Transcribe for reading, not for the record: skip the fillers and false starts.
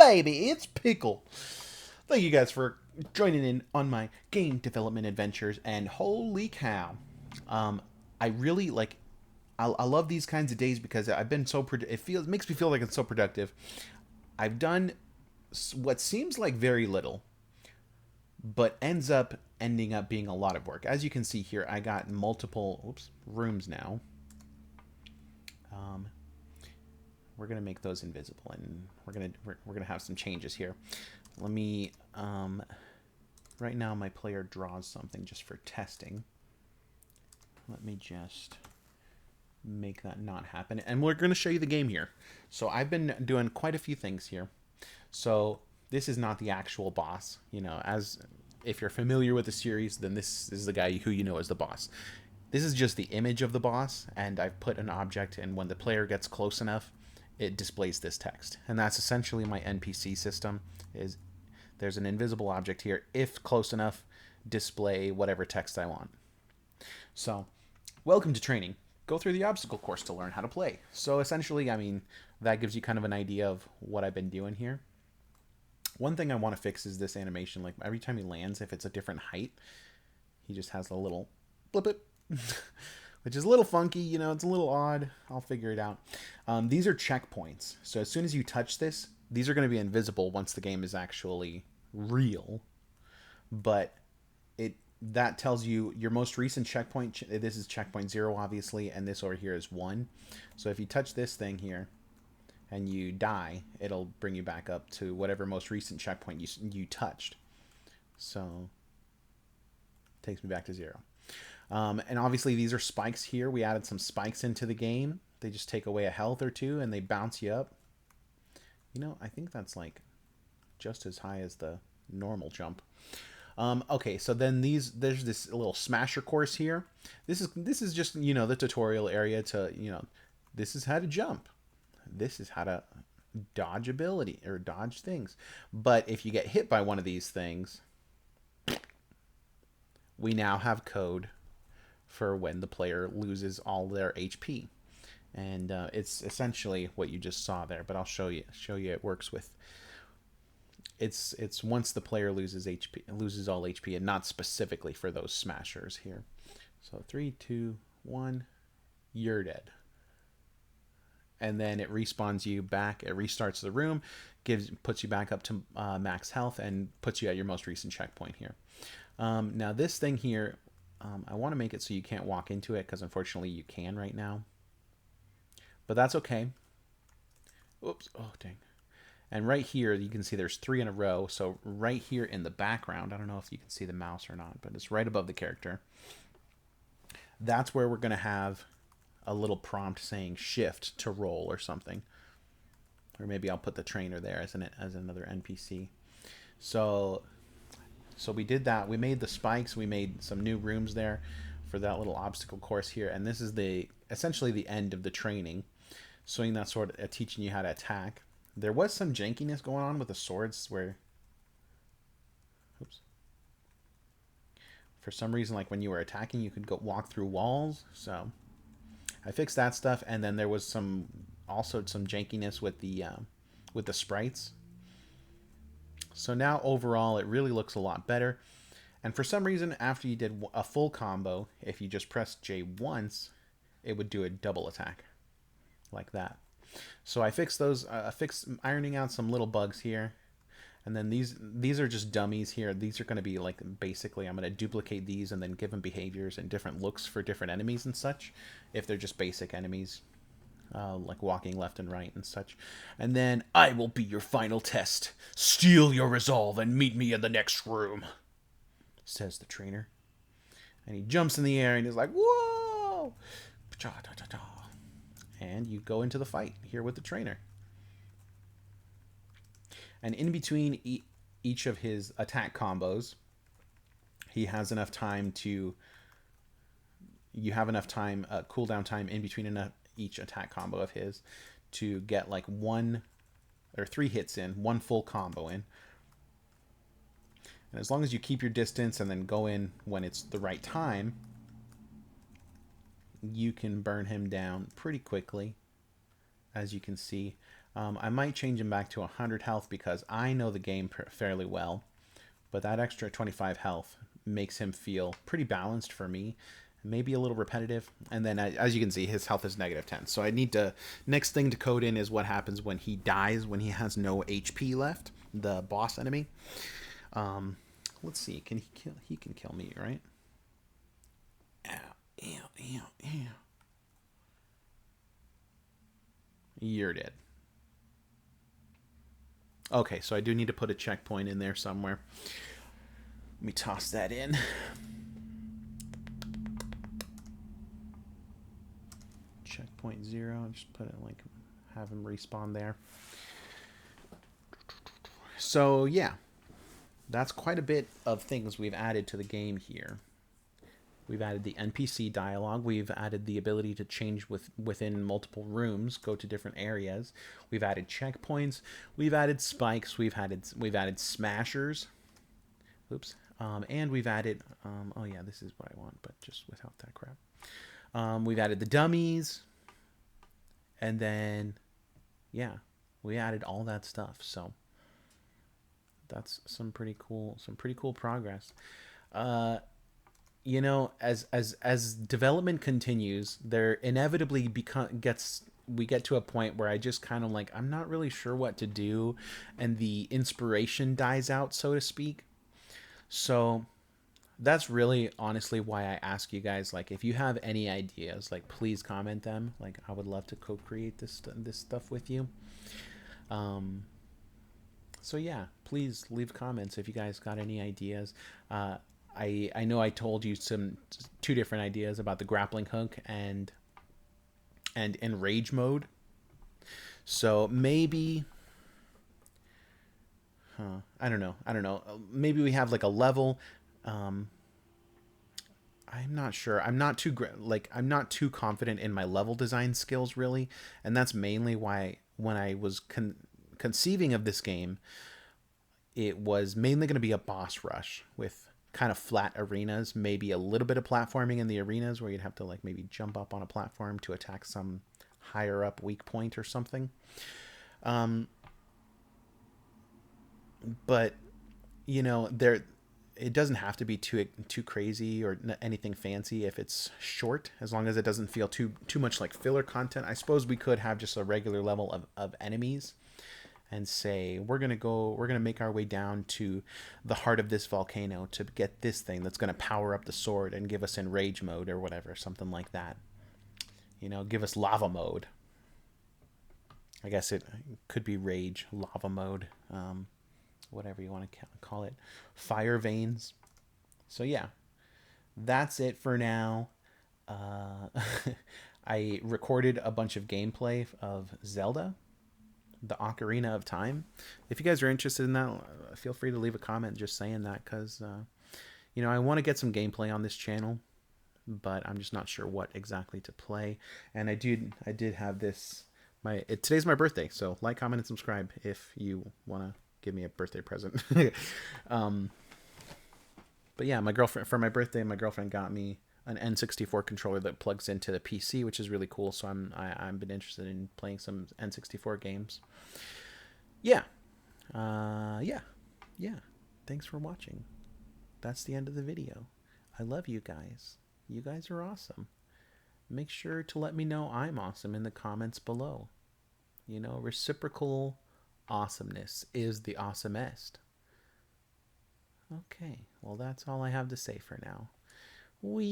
baby, it's Pickle. Thank you guys for joining in on my game development adventures, and holy cow, um, I really like. I love these kinds of days because I've been so. It makes me feel like it's so productive. I've done what seems like very little, but ending up being a lot of work. As you can see here, I got multiple rooms now. Um, we're gonna make those invisible, and we're gonna have some changes here. Let me right now my player draws something just for testing. Let me just make that not happen, and we're going to show you the game here. So I've been doing quite a few things here. So this is not the actual boss, you know, as if you're familiar with the series, then this is the guy who you know as the boss. This is just the image of the boss, and I've put an object, and when the player gets close enough, it displays this text. And that's essentially my NPC system. Is there's an invisible object here. If close enough, display whatever text I want. So, welcome to training. Go through the obstacle course to learn how to play. So essentially, I mean, that gives you kind of an idea of what I've been doing here. One thing I want to fix is this animation. Like every time he lands, if it's a different height, he just has a little blip it, which is a little funky. You know, it's a little odd. I'll figure it out. These are checkpoints. So as soon as you touch this, these are going to be invisible once the game is actually real. But that tells you your most recent checkpoint. This is checkpoint 0, obviously, and this over here is 1. So if you touch this thing here and you die, it'll bring you back up to whatever most recent checkpoint you touched. So it takes me back to 0. And obviously these are spikes here. We added some spikes into the game. They just take away a health or two and they bounce you up. You know, I think that's like just as high as the normal jump. Okay, so then there's this little smasher course here. This is just, you know, the tutorial area to, you know, this is how to jump. This is how to dodge ability or dodge things. But if you get hit by one of these things, we now have code for when the player loses all their HP. And it's essentially what you just saw there, but I'll show you it works with. It's once the player loses all HP, and not specifically for those smashers here. So 3, 2, 1, you're dead. And then it respawns you back. It restarts the room, puts you back up to max health, and puts you at your most recent checkpoint here. Now this thing here, I want to make it so you can't walk into it because unfortunately you can right now. But that's okay. Oops. Oh dang. And right here, you can see there's 3 in a row. So right here in the background, I don't know if you can see the mouse or not, but it's right above the character. That's where we're going to have a little prompt saying shift to roll or something. Or maybe I'll put the trainer there as another NPC. So we did that. We made the spikes. We made some new rooms there for that little obstacle course here. And this is essentially the end of the training. So that's sort of teaching you how to attack. There was some jankiness going on with the swords where, oops, for some reason, like when you were attacking, you could walk through walls. So I fixed that stuff, and then there was also some jankiness with the sprites. So now overall, it really looks a lot better. And for some reason, after you did a full combo, if you just pressed J once, it would do a double attack like that. So I fixed those. Ironing out some little bugs here, and then these are just dummies here. These are going to be like basically I'm going to duplicate these and then give them behaviors and different looks for different enemies and such. If they're just basic enemies, like walking left and right and such. And then I will be your final test. Steel your resolve and meet me in the next room, says the trainer. And he jumps in the air and he's like, whoa! And you go into the fight here with the trainer. And in between each of his attack combos, he has enough time to... You have enough time, cooldown time in between each attack combo of his to get like 1 or 3 hits in, 1 full combo in. And as long as you keep your distance and then go in when it's the right time, you can burn him down pretty quickly. as you can see. I might change him back to 100 health because I know the game fairly well, but that extra 25 health makes him feel pretty balanced for me, maybe a little repetitive. And then as you can see, his health is -10. So I need to, next thing to code in is what happens when he dies, when he has no HP left, the boss enemy. Let's see, can he kill? He can kill me, right? Ow, ow, ow, ow. You're dead. Okay, so I do need to put a checkpoint in there somewhere. Let me toss that in. Checkpoint 0. Just put it like, have him respawn there. So yeah, that's quite a bit of things we've added to the game here. We've added the NPC dialogue. We've added the ability to change within multiple rooms, go to different areas. We've added checkpoints. We've added spikes. We've added smashers. Oops. And we've added. Oh yeah, this is what I want, but just without that crap. We've added the dummies, and then yeah, we added all that stuff. So that's some pretty cool progress. You know, as development continues, there inevitably we get to a point where I just kind of like, I'm not really sure what to do, and the inspiration dies out, so to speak. So that's really honestly why I ask you guys, like, if you have any ideas, like, please comment them. Like, I would love to co-create this stuff with you. So yeah, please leave comments if you guys got any ideas. I know I told you two different ideas about the grappling hook and enrage mode. So maybe, I don't know. Maybe we have like a level. I'm not sure. I'm not too confident in my level design skills really, and that's mainly why when I was conceiving of this game, it was mainly going to be a boss rush with kind of flat arenas, maybe a little bit of platforming in the arenas where you'd have to like maybe jump up on a platform to attack some higher up weak point or something. But you know, it doesn't have to be too crazy or anything fancy if it's short, as long as it doesn't feel too much like filler content. I suppose we could have just a regular level of enemies and say we're gonna make our way down to the heart of this volcano to get this thing that's gonna power up the sword and give us enrage mode or whatever, something like that. You know, give us lava mode. I guess it could be rage lava mode, whatever you want to call it, fire veins. So yeah, that's it for now. I recorded a bunch of gameplay of Zelda the Ocarina of Time. If you guys are interested in that, feel free to leave a comment just saying that, because you know, I want to get some gameplay on this channel, but I'm just not sure what exactly to play. And I did have this, today's my birthday, so like, comment, and subscribe if you want to give me a birthday present. But yeah, for my birthday, my girlfriend got me an N64 controller that plugs into the PC, which is really cool. So I've been interested in playing some N64 games. Yeah, yeah. Thanks for watching. That's the end of the video. I love you guys. You guys are awesome. Make sure to let me know I'm awesome in the comments below. You know, reciprocal awesomeness is the awesomest. Okay, well, that's all I have to say for now. Wee.